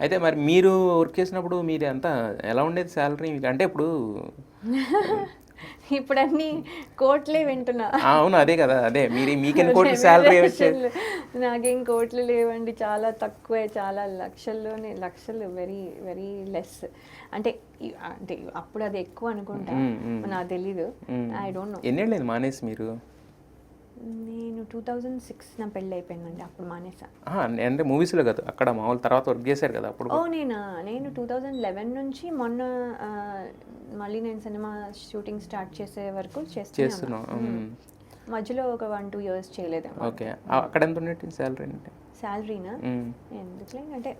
అయితే మరి మీరు వర్క్ చేసినప్పుడు మీరు ఎంత ఎలా ఉండేది శాలరీ? అంటే ఇప్పుడు ఇప్పుడు అన్ని కోట్లే వింటున్నా. అవును. అదే కదా! అదే మీకెన్ని కోట్లు శాలరీ వచ్చేది? రెమ్యూనరేషన్లు నాకేం కోట్లు లేవండి. చాలా తక్కువే. చాలా లక్షల్లోనే, లక్షలు వెరీ వెరీ లెస్. అంటే అంటే అప్పుడు అది ఎక్కువ అనుకుంటా. నాకు తెలీదు. I don't know. ఎన్నేళ్ళైంది మానేసి మీరు? నేను 2006 నా పెళ్ళి అయిపోయిందండి, అప్పుడు మానేసా. అంటే మూవీస్లో కాదు, అక్కడ మామూలు తర్వాత వర్క్ చేశారు కదా అప్పుడు. నేను 2011 నుంచి మొన్న మళ్ళీ నేను సినిమా షూటింగ్ స్టార్ట్ చేసే వరకు చేస్తున్నాను. మధ్యలో ఒక 1-2 years చేయలేదు. ఓకే. అక్కడ ఎంత ఉండేది శాలరీ? అంటే శాలరీనా ఎందుకులే, అంటే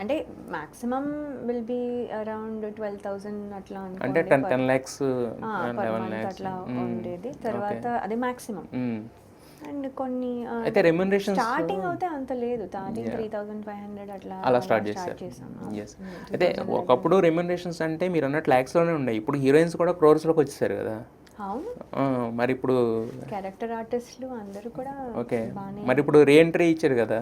అంటే మాక్సిమం విల్ బి అరౌండ్ 12,000 అట్లా అంటే 10 lakhs అట్లా ఉండేది. తర్వాత అదే మాక్సిమం. అండ్ కొన్ని అయితే రెమ్యూనరేషన్స్ స్టార్టింగ్ అవుతే అంత లేదు. స్టార్టింగ్ 3,500 అలా స్టార్ట్ చేసాం. అయితే ఒకప్పుడు రెమ్యూనరేషన్స్ అంటే మీరు అన్నట్టు ల్యాక్స్లోనే ఉన్నాయి. ఇప్పుడు హీరోయిన్స్ కూడా క్రోర్స్లోకి వచ్చేసారు కదా. అవును. మరి ఇప్పుడు క్యారెక్టర్ ఆర్టిస్టులు అందరూ కూడా ఓకే. మరి ఇప్పుడు రీఎంట్రీ ఇచ్చారు కదా,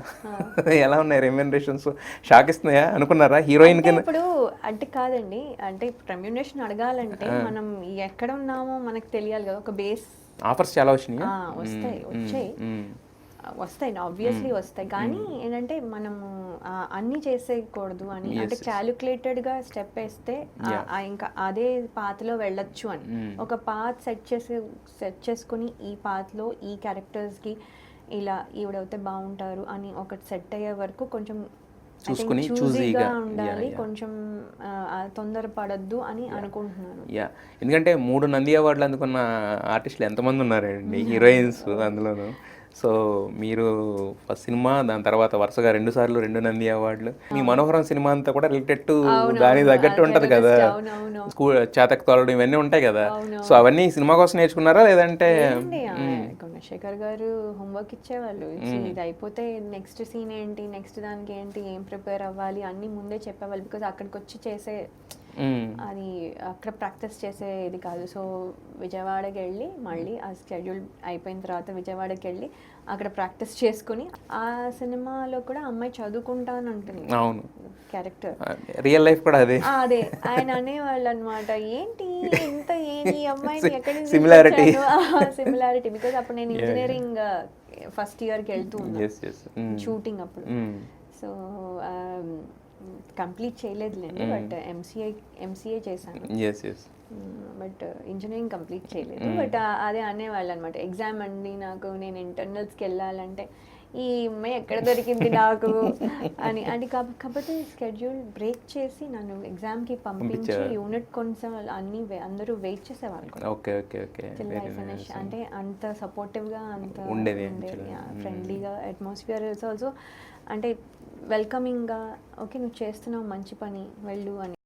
ఎలా ఉన్నాయి రెమ్యూనరేషన్స్? షాక్ ఇస్తున్నాయా అనుకున్నారా హీరోయిన్ కి? ఇప్పుడు అంటే కాదండి, అంటే రెమ్యూనరేషన్ అడగాలంటే మనం ఎక్కడ ఉన్నామో మనకు తెలియాలి కదా. ఒక బేస్ ఆఫర్స్ చాలా వచ్చినాయి. వస్తాయి ఆబ్వియస్లీ వస్తాయి. కానీ ఏంటంటే మనము అన్నీ చేసేయకూడదు అని, అంటే క్యాలిక్యులేటెడ్గా స్టెప్ వేస్తే ఇంకా అదే పాత్లో వెళ్ళొచ్చు అని. ఒక పాత్ సెట్ చేసుకుని ఈ పాత్లో ఈ క్యారెక్టర్స్కి ఇలా ఈవిడైతే బాగుంటారు అని ఒకటి సెట్ అయ్యే వరకు కొంచెం చూజీగా ఉండాలి, కొంచెం తొందర పడద్దు అని అనుకుంటున్నాను. ఎందుకంటే 3 నంది అవార్డులు అందుకున్న ఆర్టిస్టులు ఎంతమంది ఉన్నారండి, హీరోయిన్స్ అందులోను. సో మీరు ఫస్ట్ సినిమా, దాని తర్వాత వరుసగా 2 సార్లు 2 నంది అవార్డులు. మీ మనోహరం సినిమా అంతా కూడా రిలేటెడ్ టు దానికి తగ్గట్టు ఉంటుంది కదా. స్కూల్ చేతకు తోలడం ఇవన్నీ ఉంటాయి కదా. సో అవన్నీ సినిమా కోసం నేర్చుకున్నారా లేదంటే? గుణశేఖర్ గారు హోంవర్క్ ఇచ్చేవాళ్ళు. ఇది అయిపోతే నెక్స్ట్ సీన్ ఏంటి, నెక్స్ట్ దానికి ఏంటి, ఏం ప్రిపేర్ అవ్వాలి అన్నీ ముందే చెప్పేవాళ్ళు. బికాజ్ అక్కడికి వచ్చి చేసే అది అక్కడ ప్రాక్టీస్ చేసేది కాదు. సో విజయవాడకి వెళ్ళి మళ్ళీ ఆ షెడ్యూల్ అయిపోయిన తర్వాత విజయవాడకి వెళ్ళి అక్కడ ప్రాక్టీస్ చేసుకుని, ఆ సినిమాలో కూడా అమ్మాయి చదువుకుంటాను అంటుంది క్యారెక్టర్. రియల్ లైఫ్ కూడా అదే ఆయన అనేవాళ్ళు అనమాట. ఏంటి ఇంత ఈ అమ్మాయిని ఎక్కడి నుంచి సిమిలారిటీ. బికాజ్ అప్పుడు నేను ఇంజనీరింగ్ ఫస్ట్ ఇయర్కి వెళ్తూ ఉన్నాను షూటింగ్ అప్పుడు. సో కంప్లీట్ చేయలేదులేండి, బట్ ఎంసీఏ చేశాను. బట్ ఇంజనీరింగ్ కంప్లీట్ చేయలేదు. బట్ అదే అనేవాళ్ళు అనమాట. ఎగ్జామ్ అండి నాకు, నేను ఇంటర్నల్స్కి వెళ్ళాలంటే ఈ అమ్మాయి ఎక్కడ దొరికింది నాకు అని. అది కాకపోతే స్కెడ్యూల్ బ్రేక్ చేసి నన్ను ఎగ్జామ్కి పంపించి యూనిట్ కొంచెం అన్ని అందరూ వెయిట్ చేసేవాళ్ళు. అంటే అంత సపోర్టివ్గా, అంత ఉండేది, ఫ్రెండ్లీగా. అట్మాస్ఫియర్ ఇస్ ఆల్సో అంటే వెల్కమింగ్గా, ఓకే నువ్వు చేస్తున్నావు మంచి పని వెళ్ళు అని.